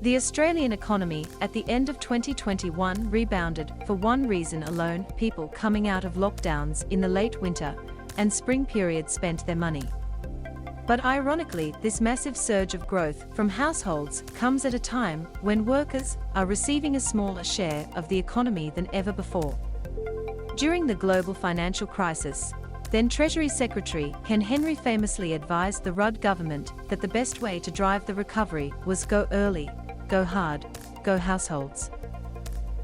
The Australian economy at the end of 2021 rebounded for one reason alone: people coming out of lockdowns in the late winter and spring period spent their money. But ironically, this massive surge of growth from households comes at a time when workers are receiving a smaller share of the economy than ever before. During the global financial crisis, then Treasury Secretary Ken Henry famously advised the Rudd government that the best way to drive the recovery was go early, go hard, go households.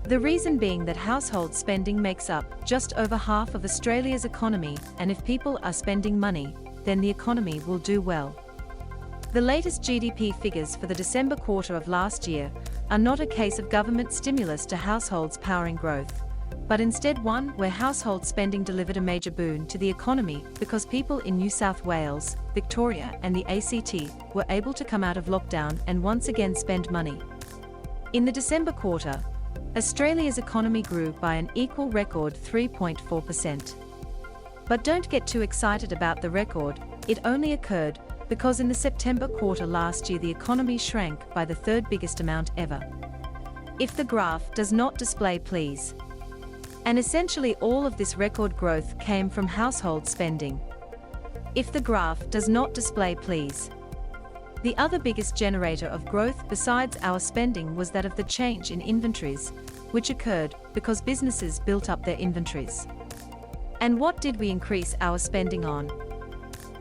The reason being that household spending makes up just over half of Australia's economy, and if people are spending money, then the economy will do well. The latest GDP figures for the December quarter of last year are not a case of government stimulus to households powering growth, but instead one where household spending delivered a major boon to the economy because people in New South Wales, Victoria and the ACT were able to come out of lockdown and once again spend money. In the December quarter, Australia's economy grew by an equal record 3.4%. But don't get too excited about the record. It only occurred because in the September quarter last year the economy shrank by the third biggest amount ever. If the graph does not display, please. And essentially all of this record growth came from household spending. If the graph does not display, please. The other biggest generator of growth besides our spending was that of the change in inventories, which occurred because businesses built up their inventories. And what did we increase our spending on?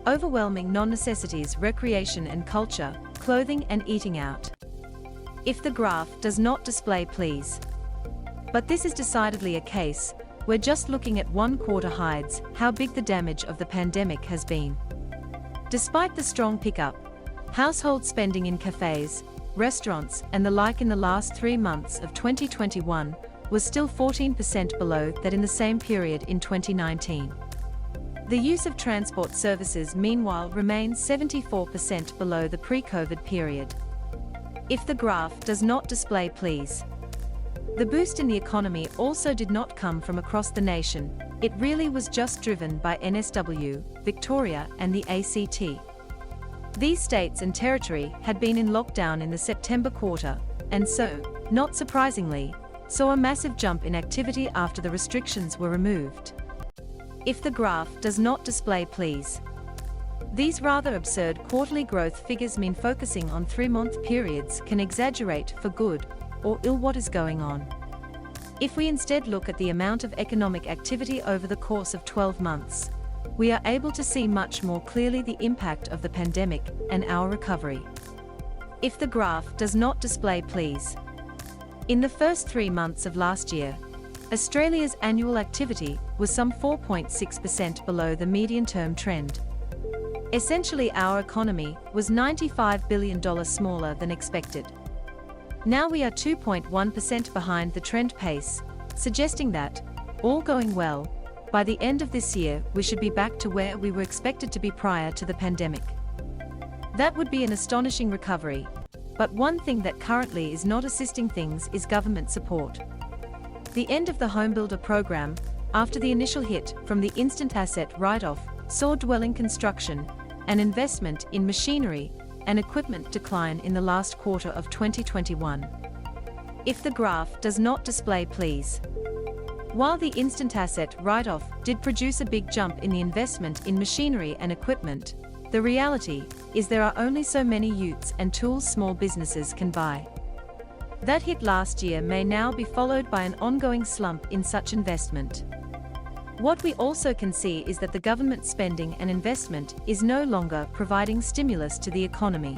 Overwhelming non-necessities: recreation and culture, clothing and eating out. If the graph does not display, please. But this is decidedly a case where just looking at one quarter hides how big the damage of the pandemic has been. Despite the strong pickup, household spending in cafes, restaurants and the like in the last 3 months of 2021 was still 14% below that in the same period in 2019. The use of transport services meanwhile remains 74% below the pre-COVID period. If the graph does not display, please. The boost in the economy also did not come from across the nation. It really was just driven by NSW, Victoria and the ACT. These states and territory had been in lockdown in the September quarter, and so, not surprisingly, saw a massive jump in activity after the restrictions were removed. If the graph does not display, please. These rather absurd quarterly growth figures mean focusing on 3-month periods can exaggerate for good or ill what is going on. If we instead look at the amount of economic activity over the course of 12 months, we are able to see much more clearly the impact of the pandemic and our recovery. If the graph does not display, please. In the first 3 months of last year, Australia's annual activity was some 4.6% below the median-term trend. Essentially, our economy was $95 billion smaller than expected. Now we are 2.1% behind the trend pace, suggesting that, all going well, by the end of this year we should be back to where we were expected to be prior to the pandemic. That would be an astonishing recovery, but one thing that currently is not assisting things is government support. The end of the homebuilder program, after the initial hit from the instant asset write-off, saw dwelling construction and investment in machinery and equipment decline in the last quarter of 2021. If the graph does not display, please. While the instant asset write-off did produce a big jump in the investment in machinery and equipment, the reality is there are only so many utes and tools small businesses can buy. That hit last year may now be followed by an ongoing slump in such investment. What we also can see is that the government spending and investment is no longer providing stimulus to the economy.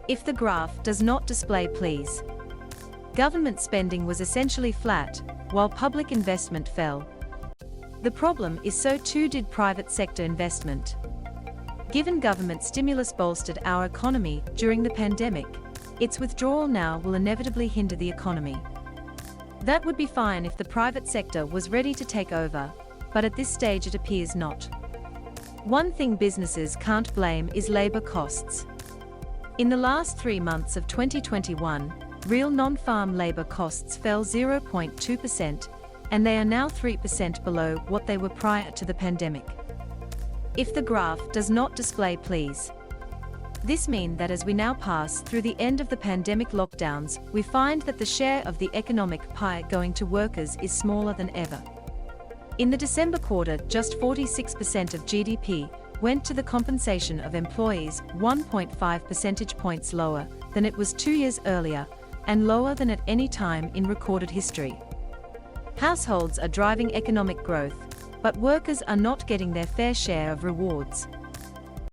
If the graph does not display, please. Government spending was essentially flat, while public investment fell. The problem is so too did private sector investment. Given government stimulus bolstered our economy during the pandemic, its withdrawal now will inevitably hinder the economy. That would be fine if the private sector was ready to take over, but at this stage it appears not. One thing businesses can't blame is labor costs. In the last 3 months of 2021, real non-farm labor costs fell 0.2%, and they are now 3% below what they were prior to the pandemic. If the graph does not display, please. This means that as we now pass through the end of the pandemic lockdowns, we find that the share of the economic pie going to workers is smaller than ever. In the December quarter, just 46% of GDP went to the compensation of employees, 1.5 percentage points lower than it was 2 years earlier, and lower than at any time in recorded history. Households are driving economic growth, but workers are not getting their fair share of rewards.